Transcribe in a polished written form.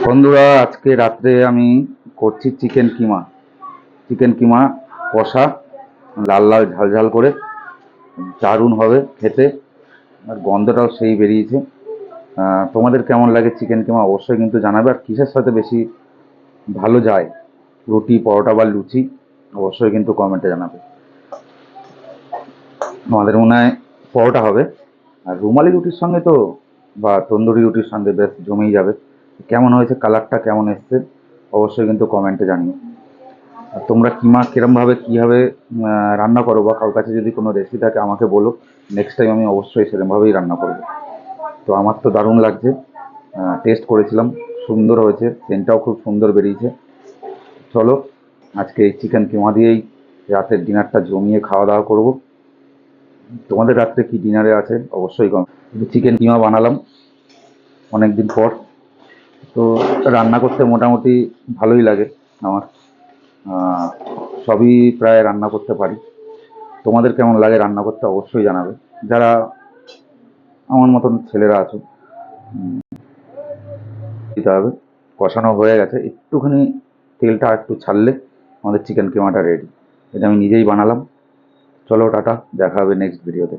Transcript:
বন্ধুরা, আজকে রাত্রে আমি করছি চিকেন কিমা কষা, লাল লাল ঝাল ঝাল করে। দারুণ হবে খেতে, আর গন্ধটাও সেই বেরিয়েছে। তোমাদের কেমন লাগে চিকেন কিমা অবশ্যই কিন্তু জানাবে। আর কিসের সাথে বেশি ভালো যায়, রুটি, পরোটা বা লুচি, অবশ্যই কিন্তু কমেন্টে জানাবে। আমাদের মনে হয় পরোটা হবে, আর রুমালি রুটির সঙ্গে তো বা তন্দুরি রুটির সঙ্গে বেশ জমেই যাবে। কেমন হয়েছে, কালারটা কেমন এসছে, অবশ্যই কিন্তু কমেন্টে জানিও। আর তোমরা কিমা কিরমভাবে কীভাবে রান্না করো, বা কারোর কাছে যদি কোনো রেসিপি থাকে আমাকে বলো। নেক্সট টাইম আমি অবশ্যই সেরকমভাবেই রান্না করব। তো আমার তো দারুণ লাগছে, টেস্ট করেছিলাম, সুন্দর হয়েছে, সেন্টটাও খুব সুন্দর বেরিয়েছে। চলো, আজকে এই চিকেন কিমা দিয়েই রাতের ডিনারটা জমিয়ে খাওয়া দাওয়া করব। তোমাদের রাত্রে কি ডিনারে আছে অবশ্যই কম। চিকেন কিমা বানালাম অনেক দিন পর। তো রান্না করতে মোটামুটি ভালোই লাগে আমার। সবই প্রায় রান্না করতে পারি। তোমাদের কেমন লাগে রান্না করতে অবশ্যই জানাবে, যারা আমার মতন ছেলেরা আছো। দিতে হবে। কষানো হয়ে গেছে, একটুখানি তেলটা একটু ছাড়লে আমাদের চিকেন কিমাটা রেডি। এটা আমি নিজেই বানালাম। চলো টাটা, দেখা হবে নেক্সট ভিডিওতে।